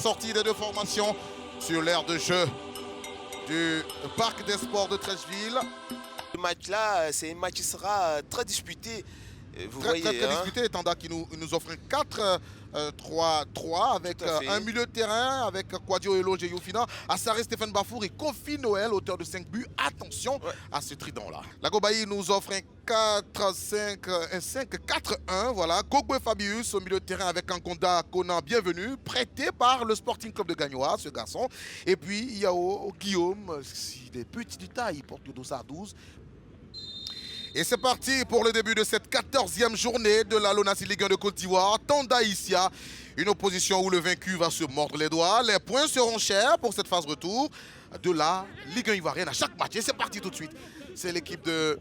Sortie des deux formations sur l'aire de jeu du Parc des Sports de Treichville. Ce match-là, c'est un match qui sera très disputé. Vous Très voyez, disputé, Tanda qui nous offre un 4-3-3 avec un milieu de terrain avec Kwadio Elo, Yofina, Assare Stéphane Bafour et Kofi Noël, auteur de 5 buts. Attention à ce trident-là. La Gobaï nous offre un 5-4-1, voilà. Kogwe Fabius au milieu de terrain avec Ankonda Conan, bienvenue, prêté par le Sporting Club de Gagnoa, ce garçon. Et puis Yao Guillaume, il est petit de taille, il porte le dossard 12. Et c'est parti pour le début de cette 14e journée de la LONASE Ligue 1 de Côte d'Ivoire. Tanda Issia, une opposition où le vaincu va se mordre les doigts. Les points seront chers pour cette phase retour de la Ligue 1 ivoirienne à chaque match. Et c'est parti tout de suite. C'est l'équipe de...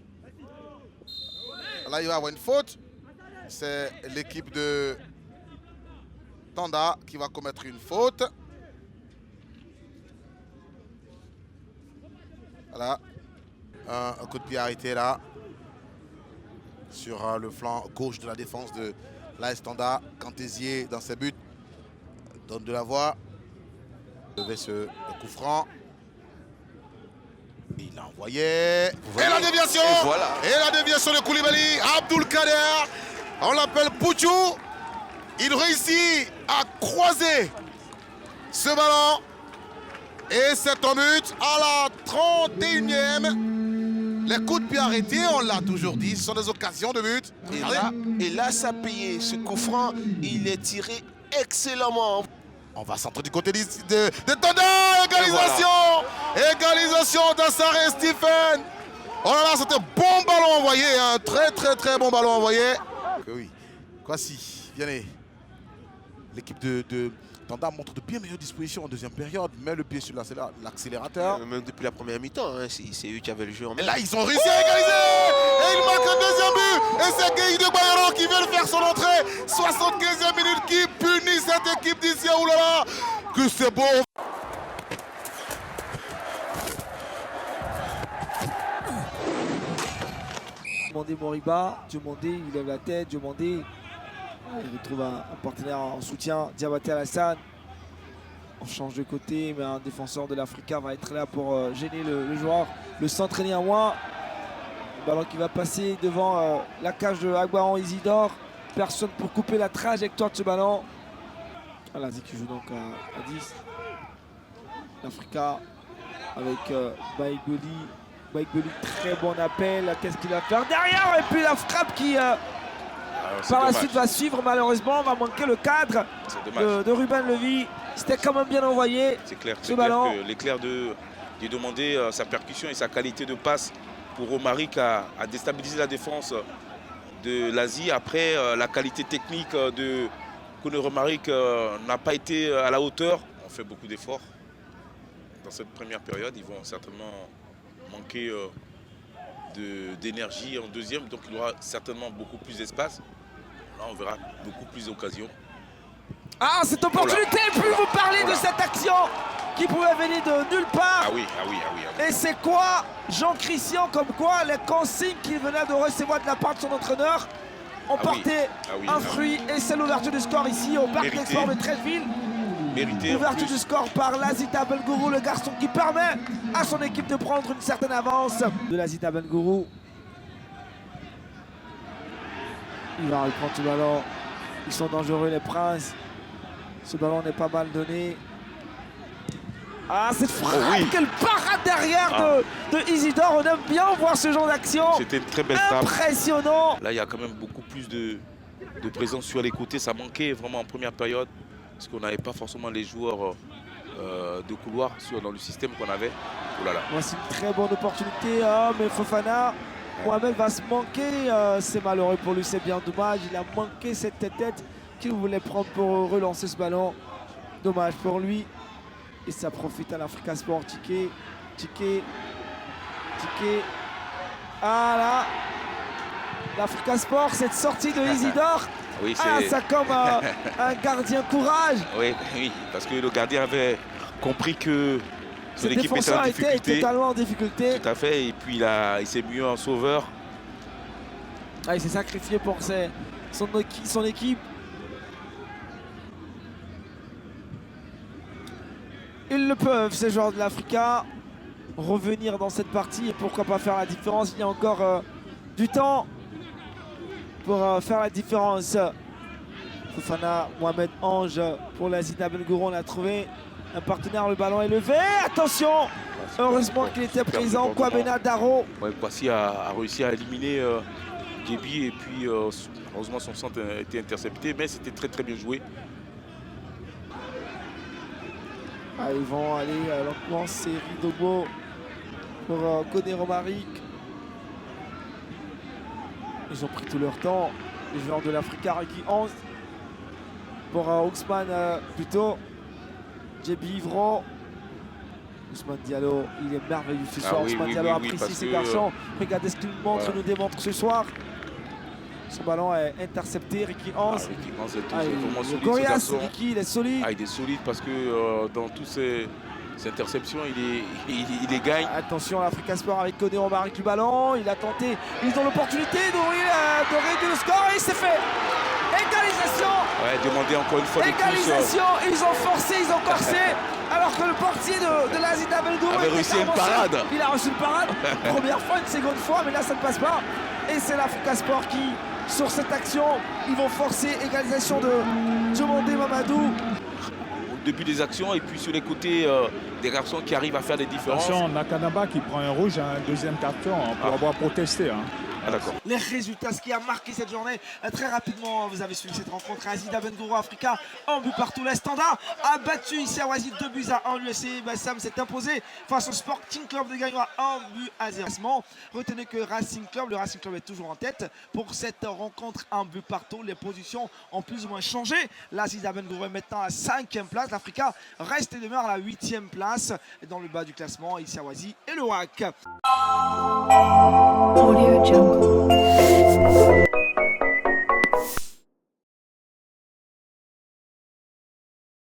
Là, il va y avoir une faute. C'est l'équipe de Tanda qui va commettre une faute. Voilà. Un coup de pied arrêté là. Sur le flanc gauche de la défense de l'AS Tanda. Cantésier dans ses buts donne de la voix. Lever ce coup franc. Il a envoyé. Et la déviation. Et voilà. Et la déviation de Koulibaly. Abdul Kader. On l'appelle Pouchou. Il réussit à croiser ce ballon. Et c'est un but à la 31e. Les coups de pied arrêtés, on l'a toujours dit, ce sont des occasions de but. Et là, ça a payé. Ce coup franc, il est tiré excellemment. On va centrer du côté de Tanda. Égalisation. Voilà. Égalisation d'Assare Stephen. Oh là là, c'était un bon ballon envoyé. Un très bon ballon envoyé. Oui. Kwasi, venez. L'équipe de Tanda montre de bien meilleures dispositions en deuxième période, met le pied sur l'accélérateur. Même depuis la première mi-temps, hein, c'est eux qui avaient le jeu en main. Et là, ils ont réussi à égaliser. Et il marque un deuxième but. Et c'est Gueye de Bayero qui vient de faire son entrée. 75e minute qui punit cette équipe d'ici. Oh là là, que c'est beau. Diomandé Moriba, Diomandé, il lève la tête, Diomandé. Il retrouve un partenaire en soutien, Diabaté Alassane. On change de côté, mais un défenseur de l'Africa va être là pour gêner le joueur. Le centre est néanmoins. Le ballon qui va passer devant la cage de Agbaran Isidore. Personne pour couper la trajectoire de ce ballon. Voilà, qui joue donc à 10. L'Africa avec Baïgoli. Baïgoli, très bon appel. Qu'est-ce qu'il va faire derrière? Et puis la frappe qui... par la suite va suivre, malheureusement, va manquer le cadre de Ruben Levy. C'était quand même bien envoyé. C'est clair, ballon. Que l'éclair de demander sa percussion et sa qualité de passe pour Romaric a déstabilisé la défense de l'Asie. Après, la qualité technique de Koune Romaric n'a pas été à la hauteur. On fait beaucoup d'efforts dans cette première période. Ils vont certainement manquer d'énergie en deuxième, donc il y aura certainement beaucoup plus d'espace. Là, on verra beaucoup plus d'occasions. Ah, cette opportunité, plus vous parlez de cette action qui pouvait venir de nulle part. Ah oui. Et c'est quoi, Jean-Christian, comme quoi les consignes qu'il venait de recevoir de la part de son entraîneur ont porté un fruit, et c'est l'ouverture du score ici au Parc des Sports de Treichville. Ouverture du score par Lazita Bengourou, le garçon qui permet à son équipe de prendre une certaine avance. De Lazita Bengourou. Il va reprendre ce ballon. Ils sont dangereux, les Princes. Ce ballon n'est pas mal donné. Ah, cette frappe, quelle parade derrière de Isidore. On aime bien voir ce genre d'action. C'était une très belle frappe. Impressionnant. Là, il y a quand même beaucoup plus de présence sur les côtés. Ça manquait vraiment en première période. Parce qu'on n'avait pas forcément les joueurs de couloir dans le système qu'on avait. Oh là là. C'est une très bonne opportunité, mais Fofana, Mohamed va se manquer. C'est malheureux pour lui, c'est bien dommage. Il a manqué cette tête qu'il voulait prendre pour relancer ce ballon. Dommage pour lui. Et ça profite à l'Africa Sport. Ticket. Ah là, l'Africa Sport, cette sortie de Isidore. Oui, ça comme un gardien courage. Oui, parce que le gardien avait compris que son équipe était en difficulté. Était totalement en difficulté. Tout à fait, et puis il s'est mis en sauveur. Il s'est sacrifié pour son équipe. Ils le peuvent, ces joueurs de l'Africa, revenir dans cette partie et pourquoi pas faire la différence. Il y a encore du temps pour faire la différence. Fofana, Mohamed Ange pour la Zina Bengourou, on a trouvé un partenaire, le ballon est levé, attention! Heureusement qu'il était présent, Kwabena Daro. Ouais, Kwasi a réussi à éliminer Djebi et puis heureusement son centre a été intercepté, mais c'était très très bien joué. Ah, ils vont aller lentement, c'est Ridobo pour Koné Romaric. Ils ont pris tout leur temps, les joueurs de l'Africa, Ricky Hans pour Ousmane plutôt. Djebi Ivron. Ousmane Diallo, il est merveilleux ce soir. Ousmane Diallo apprécie ces garçons. Regardez ce qu'il nous montre, nous démontre ce soir. Son ballon est intercepté, Ricky Hans. Ricky Hans est vraiment solide, Gorias, ce garçon. Ricky, il est solide. Il est solide parce que dans toutes ces interceptions, il les gagne. Attention, l'Africa Sport avec Koné Romaric le ballon. Il a tenté, ils ont l'opportunité de réduire le score et c'est fait. Égalisation. Ouais, demandez encore une fois de plus. Égalisation, ils ont forcé, ils ont corsé. Alors que le portier de la Zina Bengourou avait réussi une parade. Il a reçu une parade. Première fois, une seconde fois, mais là ça ne passe pas. Et c'est l'Africa Sport qui, sur cette action, ils vont forcer égalisation de Diomandé Mamadou. Au début des actions et puis sur les côtés des garçons qui arrivent à faire des différences. Attention, Nakanaba qui prend un rouge, un deuxième carton pour avoir protesté. Ah, d'accord. Les résultats, ce qui a marqué cette journée très rapidement. Vous avez suivi cette rencontre à Zina Bengourou Africa en but partout. Le Standard a battu ici à Oasis 2-1. L'USC Bassam s'est imposé face au Sporting Club de Gagnoa 1-0. Retenez que Racing Club, le Racing Club est toujours en tête pour cette rencontre 1 but partout. Les positions ont plus ou moins changé. La Zina Bengourou est maintenant à 5e place. L'Africa reste et demeure à la 8e place dans le bas du classement ici à Oasis et le WAC. Audio Jungle.